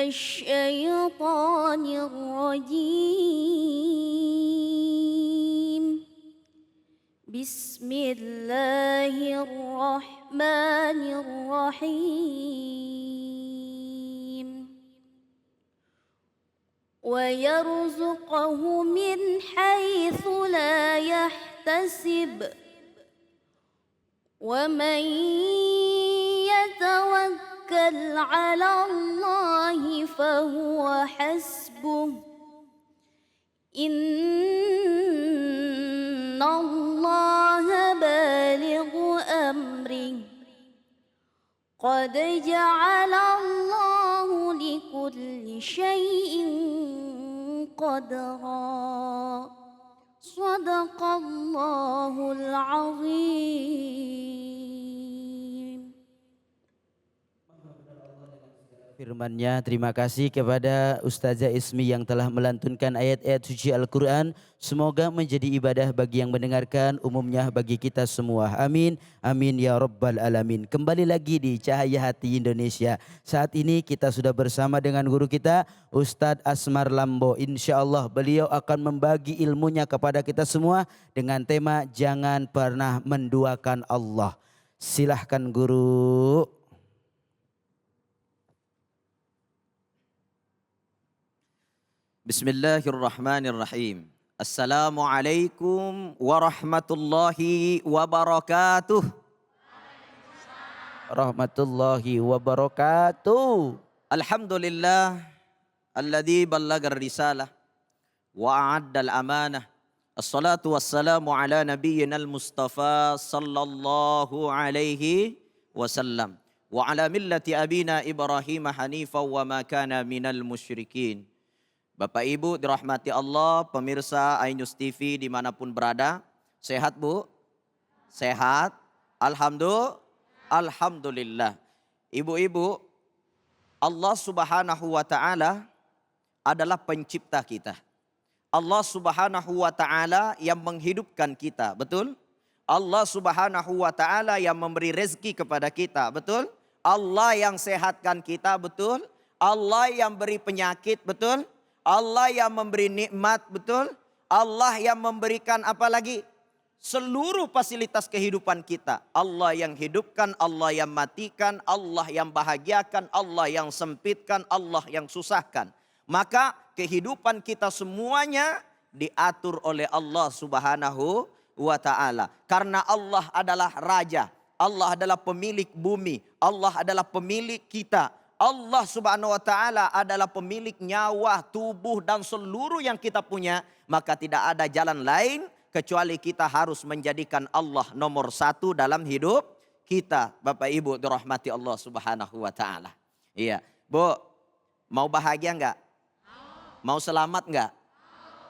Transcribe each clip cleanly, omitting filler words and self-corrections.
الشيطان الرجيم. بسم الله الرحمن الرحيم. ويرزقه من حيث لا يحتسب ومن يتوكل على الله فهو حسبه إن الله بالغ أمره قد جعل الله لكل شيء قدرا صدق الله العظيم. Firman-Nya. Terima kasih kepada Ustazah Ismi yang telah melantunkan ayat-ayat suci Al-Quran. Semoga menjadi ibadah bagi yang mendengarkan, umumnya bagi kita semua. Amin, amin ya rabbal alamin. Kembali lagi di Cahaya Hati Indonesia. Saat ini kita sudah bersama dengan guru kita Ustadz Asmar Lambo. Insya Allah beliau akan membagi ilmunya kepada kita semua dengan tema jangan pernah menduakan Allah. Silahkan guru. Bismillahirrahmanirrahim. Assalamualaikum warahmatullahi wabarakatuh. Rahmatullahi wabarakatuh. Alhamdulillah alladzi ballagar risalah wa a'addal amanah. Assalatu wassalamu ala nabiyyinal mustafa sallallahu alaihi wasallam wa ala millati abina Ibrahim hanifa wa ma kana minal musyrikin. Bapak Ibu dirahmati Allah, pemirsa Ainus TV dimanapun berada, sehat Bu? Sehat? Alhamdulillah. Ibu-ibu, Allah Subhanahu wa Ta'ala adalah pencipta kita. Allah Subhanahu wa Ta'ala yang menghidupkan kita, betul? Allah Subhanahu wa Ta'ala yang memberi rezeki kepada kita, betul? Allah yang sehatkan kita, betul? Allah yang beri penyakit, betul? Allah yang memberi nikmat, betul? Allah yang memberikan apa lagi? Seluruh fasilitas kehidupan kita. Allah yang hidupkan, Allah yang matikan, Allah yang bahagiakan, Allah yang sempitkan, Allah yang susahkan. Maka kehidupan kita semuanya diatur oleh Allah Subhanahu wa Ta'ala. Karena Allah adalah Raja, Allah adalah pemilik bumi, Allah adalah pemilik kita. Allah Subhanahu wa Ta'ala adalah pemilik nyawa, tubuh dan seluruh yang kita punya. Maka tidak ada jalan lain kecuali kita harus menjadikan Allah nomor satu dalam hidup kita. Bapak Ibu dirahmati Allah Subhanahu wa Ta'ala. Iya, Bu, mau bahagia enggak? Mau selamat enggak?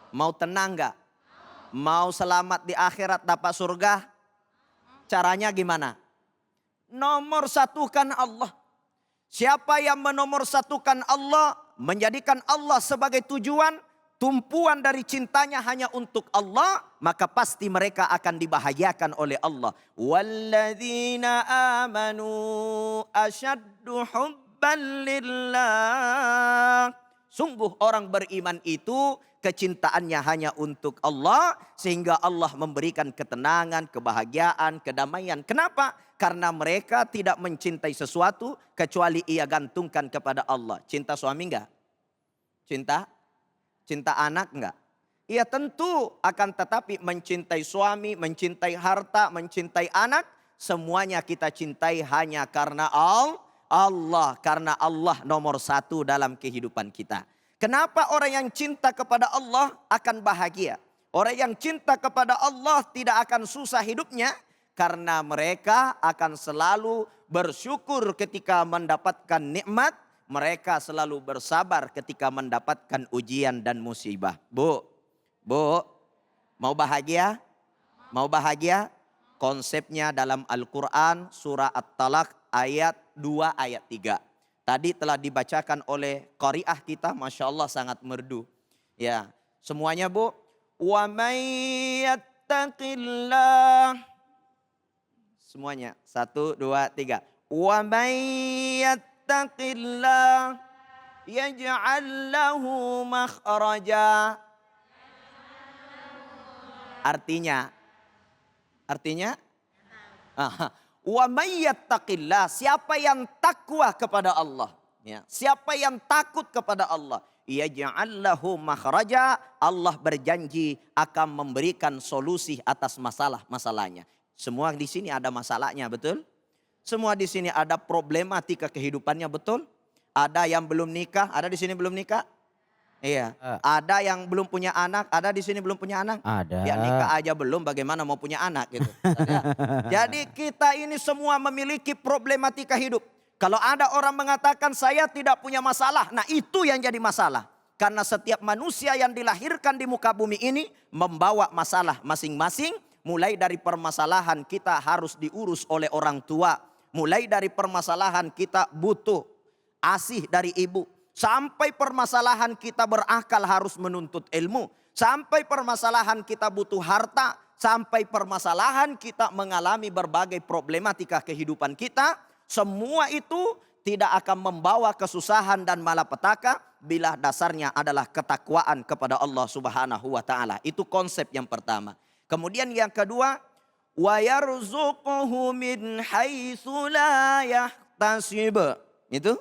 Mau tenang enggak? Mau selamat di akhirat dapat surga? Caranya gimana? Nomor satukan Allah. Siapa yang menomorsatukan Allah, menjadikan Allah sebagai tujuan, tumpuan dari cintanya hanya untuk Allah, maka pasti mereka akan dibahagiakan oleh Allah. Walladzina amanu asyaddu hubban lillah. Sungguh orang beriman itu kecintaannya hanya untuk Allah, sehingga Allah memberikan ketenangan, kebahagiaan, kedamaian. Kenapa? Karena mereka tidak mencintai sesuatu kecuali ia gantungkan kepada Allah. Cinta suami enggak? Cinta anak enggak? Ia tentu akan tetapi mencintai suami, mencintai harta, mencintai anak. Semuanya kita cintai hanya karena Allah. Karena Allah nomor satu dalam kehidupan kita. Kenapa orang yang cinta kepada Allah akan bahagia? Orang yang cinta kepada Allah tidak akan susah hidupnya. Karena mereka akan selalu bersyukur ketika mendapatkan nikmat. Mereka selalu bersabar ketika mendapatkan ujian dan musibah. Bu, mau bahagia? Mau bahagia? Konsepnya dalam Al-Quran surah At-Talaq ayat 2 ayat 3. Tadi telah dibacakan oleh qari'ah kita, Masya Allah sangat merdu. Ya, semuanya Bu. Wa may yattaqillah. Semuanya, 1, 2, 3. Wa may yattaqillah Yaj'al lahu makhraja. Artinya wa may yattaqillah, siapa yang takwa kepada Allah, ya, siapa yang takut kepada Allah, yaj'al lahu makhraja, Allah berjanji akan memberikan solusi atas masalahnya. Semua di sini ada masalahnya, betul? Semua di sini ada problematika kehidupannya, betul? Ada yang belum nikah, ada di sini belum nikah? Iya. Ada yang belum punya anak, ada di sini belum punya anak? Ada. Ya nikah aja belum, bagaimana mau punya anak gitu. Jadi kita ini semua memiliki problematika hidup. Kalau ada orang mengatakan saya tidak punya masalah, nah itu yang jadi masalah. Karena setiap manusia yang dilahirkan di muka bumi ini membawa masalah masing-masing. Mulai dari permasalahan kita harus diurus oleh orang tua. Mulai dari permasalahan kita butuh asih dari ibu. Sampai permasalahan kita berakal harus menuntut ilmu. Sampai permasalahan kita butuh harta. Sampai permasalahan kita mengalami berbagai problematika kehidupan kita. Semua itu tidak akan membawa kesusahan dan malapetaka bila dasarnya adalah ketakwaan kepada Allah Subhanahu wa taala. Itu konsep yang pertama. Kemudian yang kedua, wa yarzuquhu min haitsu la yahtasib. Itu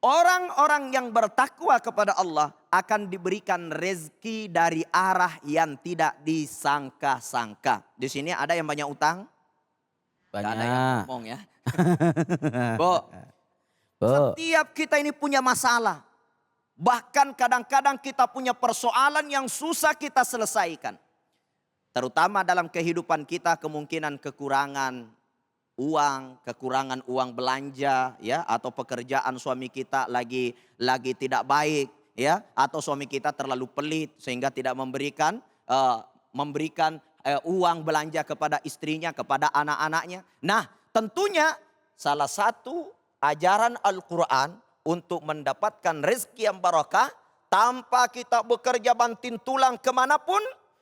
orang-orang yang bertakwa kepada Allah akan diberikan rezeki dari arah yang tidak disangka-sangka. Di sini ada yang banyak utang? Banyak. Gak ada yang ngomong ya. Setiap kita ini punya masalah. Bahkan kadang-kadang kita punya persoalan yang susah kita selesaikan. Terutama dalam kehidupan kita kemungkinan kekurangan uang belanja ya, atau pekerjaan suami kita lagi tidak baik ya, atau suami kita terlalu pelit sehingga tidak memberikan uang belanja kepada istrinya, kepada anak-anaknya. Nah, tentunya salah satu ajaran Al-Qur'an untuk mendapatkan rezeki yang barakah tanpa kita bekerja banting tulang kemanapun,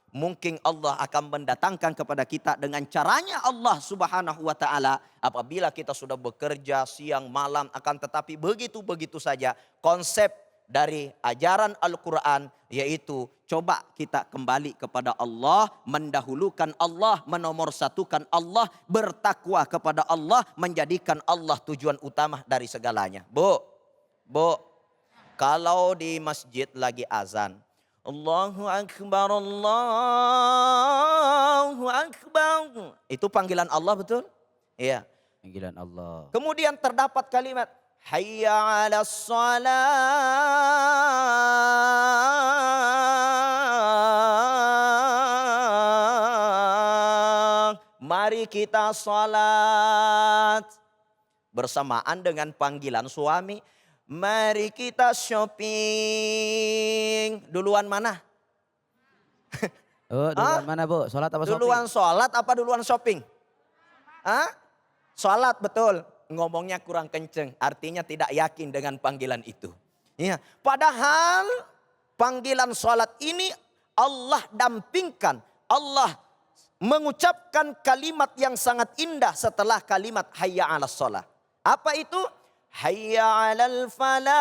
mungkin Allah akan mendatangkan kepada kita dengan caranya Allah Subhanahu wa taala apabila kita sudah bekerja siang malam, akan tetapi begitu saja konsep dari ajaran Al-Qur'an, yaitu coba kita kembali kepada Allah, mendahulukan Allah, menomorsatukan Allah, bertakwa kepada Allah, menjadikan Allah tujuan utama dari segalanya. Bu, kalau di masjid lagi azan, Allahu Akbar, Allahu Akbar. Itu panggilan Allah, betul? Iya. Panggilan Allah. Kemudian terdapat kalimat Hayya 'alas shalah. Mari kita salat. Bersamaan dengan panggilan suami. Mari kita shopping. Duluan mana? Oh, duluan mana, Bu? Sholat apa shopping? Duluan sholat apa duluan shopping? Hah? Sholat, betul. Ngomongnya kurang kenceng. Artinya tidak yakin dengan panggilan itu. Ya. Padahal panggilan sholat ini Allah dampingkan. Allah mengucapkan kalimat yang sangat indah setelah kalimat hayya 'alas shalah. Apa itu? Hayya 'alal falah.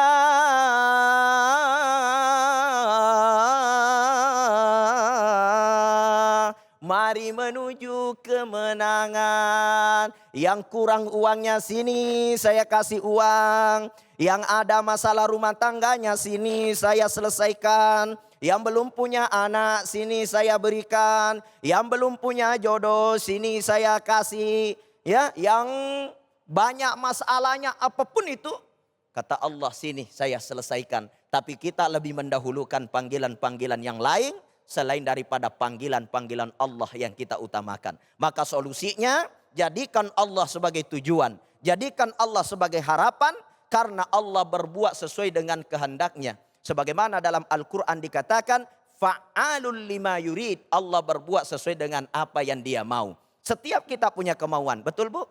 Mari menuju kemenangan. Yang kurang uangnya sini saya kasih uang. Yang ada masalah rumah tangganya sini saya selesaikan. Yang belum punya anak sini saya berikan. Yang belum punya jodoh sini saya kasih. Ya, yang banyak masalahnya apapun itu, kata Allah, sini saya selesaikan. Tapi kita lebih mendahulukan panggilan-panggilan yang lain selain daripada panggilan-panggilan Allah yang kita utamakan. Maka solusinya, jadikan Allah sebagai tujuan. Jadikan Allah sebagai harapan, karena Allah berbuat sesuai dengan kehendaknya. Sebagaimana dalam Al-Quran dikatakan, fa'alul lima yurid. Allah berbuat sesuai dengan apa yang dia mau. Setiap kita punya kemauan, betul Bu?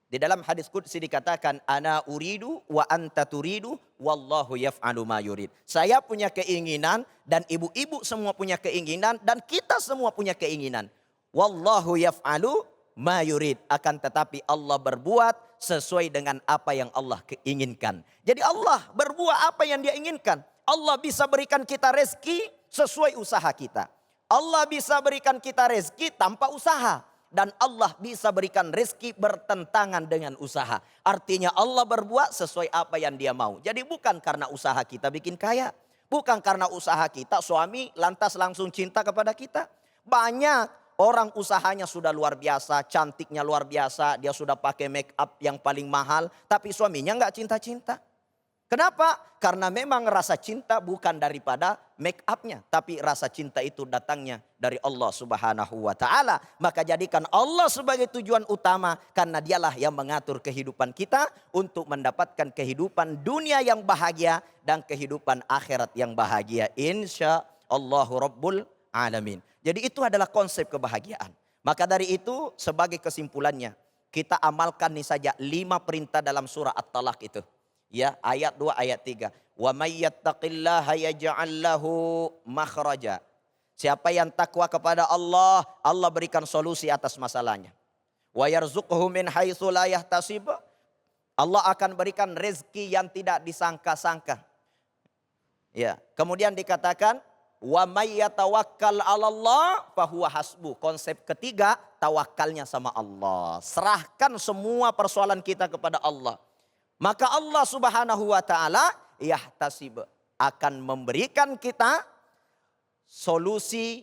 Di dalam hadis qudsi dikatakan, ana uridu wa anta turidu wallahu yaf'alu ma yurid. Saya punya keinginan dan ibu-ibu semua punya keinginan dan kita semua punya keinginan. Wallahu yaf'alu ma yurid. Akan tetapi Allah berbuat sesuai dengan apa yang Allah inginkan. Jadi Allah berbuat apa yang dia inginkan. Allah bisa berikan kita rezeki sesuai usaha kita. Allah bisa berikan kita rezeki tanpa usaha. Dan Allah bisa berikan rezeki bertentangan dengan usaha. Artinya Allah berbuat sesuai apa yang dia mau. Jadi bukan karena usaha kita bikin kaya. Bukan karena usaha kita suami lantas langsung cinta kepada kita. Banyak orang usahanya sudah luar biasa, cantiknya luar biasa. Dia sudah pakai make up yang paling mahal. Tapi suaminya nggak cinta-cinta. Kenapa? Karena memang rasa cinta bukan daripada make upnya. Tapi rasa cinta itu datangnya dari Allah Subhanahu wa ta'ala. Maka jadikan Allah sebagai tujuan utama. Karena dialah yang mengatur kehidupan kita. Untuk mendapatkan kehidupan dunia yang bahagia. Dan kehidupan akhirat yang bahagia. Insya Allahu Rabbul Alamin. Jadi itu adalah konsep kebahagiaan. Maka dari itu sebagai kesimpulannya. Kita amalkan nih saja 5 perintah dalam surah At-Talaq itu. Ya, ayat 2, ayat 3. Wa may yattaqillaha yaj'al lahu makhraja. Siapa yang takwa kepada Allah, Allah berikan solusi atas masalahnya. Wa yarzuqhu min haitsu la yahtasib. Allah akan berikan rezeki yang tidak disangka-sangka. Ya, kemudian dikatakan wa may yatawakkal 'alallah fahuwa hasbuh. Konsep ketiga, tawakalnya sama Allah. Serahkan semua persoalan kita kepada Allah. Maka Allah Subhanahu wa ta'ala yahtasib akan memberikan kita solusi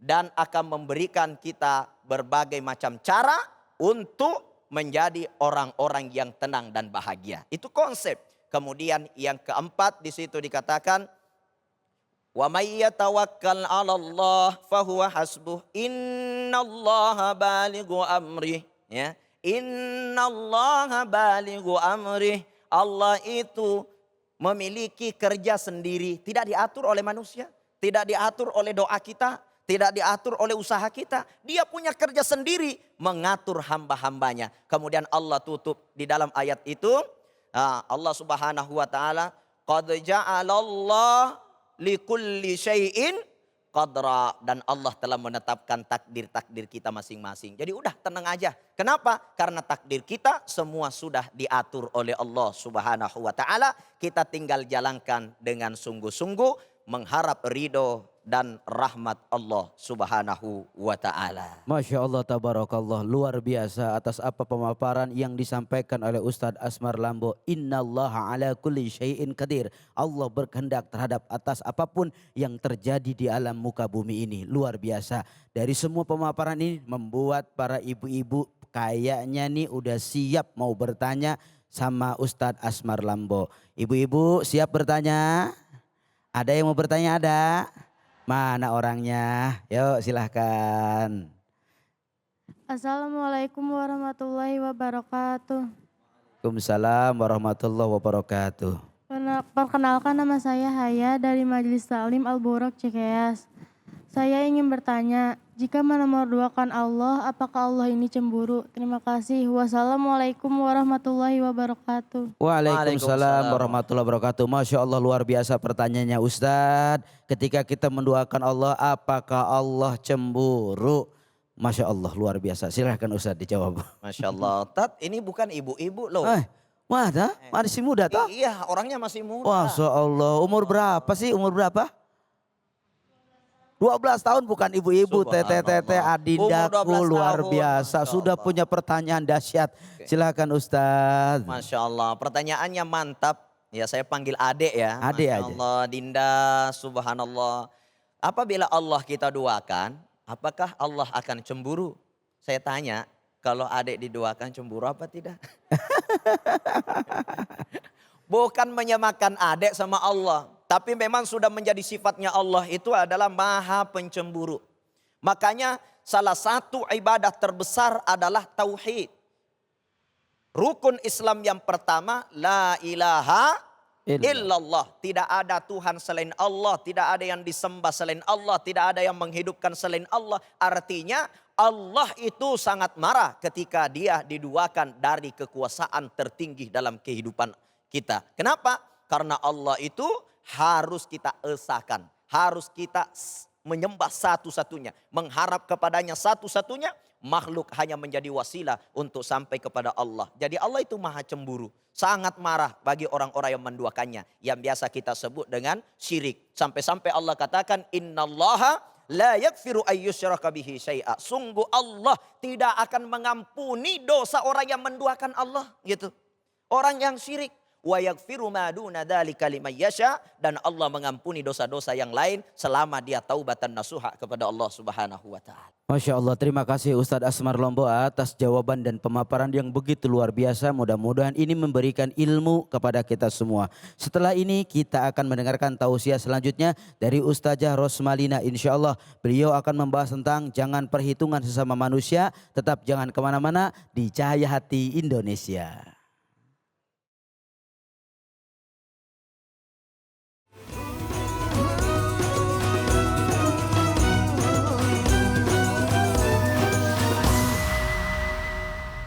dan akan memberikan kita berbagai macam cara untuk menjadi orang-orang yang tenang dan bahagia. Itu konsep. Kemudian yang keempat di situ dikatakan wa may yatawakkal 'alallah fahuwa hasbuh innallaha balighu amrih, ya. Innallaha balighu amrih. Allah itu memiliki kerja sendiri. Tidak diatur oleh manusia. Tidak diatur oleh doa kita. Tidak diatur oleh usaha kita. Dia punya kerja sendiri. Mengatur hamba-hambanya. Kemudian Allah tutup di dalam ayat itu. Allah Subhanahu wa ta'ala. Qad ja'alallah likulli syai'in qadra, dan Allah telah menetapkan takdir-takdir kita masing-masing. Jadi udah tenang aja. Kenapa? Karena takdir kita semua sudah diatur oleh Allah Subhanahu wa ta'ala. Kita tinggal jalankan dengan sungguh-sungguh mengharap ridho dan rahmat Allah Subhanahu wa ta'ala. Masya Allah, tabarakallah, luar biasa atas apa pemaparan yang disampaikan oleh Ustadz Asmar Lambo. Innallaha ala kulli syai'in qadir. Allah berkehendak terhadap atas apapun yang terjadi di alam muka bumi ini. Luar biasa. Dari semua pemaparan ini membuat para ibu-ibu kayaknya nih udah siap mau bertanya sama Ustadz Asmar Lambo. Ibu-ibu siap bertanya? Ada yang mau bertanya? Ada? Mana orangnya? Yuk silahkan. Assalamualaikum warahmatullahi wabarakatuh. Waalaikumsalam warahmatullahi wabarakatuh. Perkenalkan, nama saya Haya dari Majelis Taklim Al-Buraq Cikeas. Saya ingin bertanya, jika menomorduakan Allah, apakah Allah ini cemburu? Terima kasih. Wassalamualaikum warahmatullahi wabarakatuh. Waalaikumsalam warahmatullahi wabarakatuh. Masya Allah, luar biasa pertanyaannya Ustadz. Ketika kita mendoakan Allah, apakah Allah cemburu? Masya Allah, luar biasa. Silahkan Ustadz dijawab. Masya Allah. Tat, ini bukan ibu-ibu loh. Mana? Masih muda toh? Iya, orangnya masih muda. Masya Allah. Umur berapa sih? Umur berapa? 12 tahun, bukan ibu-ibu. Tete adindaku luar biasa. Sudah punya pertanyaan dahsyat. Silakan Ustadz. Masya Allah, pertanyaannya mantap. Ya, saya panggil adek ya. Adek Masya aja. Allah, Dinda, subhanallah. Apabila Allah kita doakan, apakah Allah akan cemburu? Saya tanya, kalau adek didoakan cemburu apa tidak? Bukan menyamakan adek sama Allah. Tapi memang sudah menjadi sifatnya Allah itu adalah maha pencemburu. Makanya salah satu ibadah terbesar adalah tauhid. Rukun Islam yang pertama, la ilaha illallah. Tidak ada Tuhan selain Allah, tidak ada yang disembah selain Allah, tidak ada yang menghidupkan selain Allah. Artinya Allah itu sangat marah ketika dia diduakan dari kekuasaan tertinggi dalam kehidupan kita. Kenapa? Karena Allah itu harus kita esahkan, harus kita menyembah satu-satunya, mengharap kepadanya satu-satunya, makhluk hanya menjadi wasilah untuk sampai kepada Allah. Jadi Allah itu maha cemburu, sangat marah bagi orang-orang yang menduakannya, yang biasa kita sebut dengan syirik. Sampai-sampai Allah katakan, innallaha la yaghfiru ayyusyraka bihi syai'a. Sungguh Allah tidak akan mengampuni dosa orang yang menduakan Allah, gitu. Orang yang syirik. Wa yaghfiru ma duna dzalika liman yasha, dan Allah mengampuni dosa-dosa yang lain selama dia taubatan nasuha kepada Allah Subhanahu wa taala. Masya Allah, terima kasih Ustadz Asmar Lombok atas jawaban dan pemaparan yang begitu luar biasa. Mudah-mudahan ini memberikan ilmu kepada kita semua. Setelah ini kita akan mendengarkan tausiah selanjutnya dari Ustazah Rosmalina. Insya Allah beliau akan membahas tentang jangan perhitungan sesama manusia. Tetap jangan kemana-mana di Cahaya Hati Indonesia.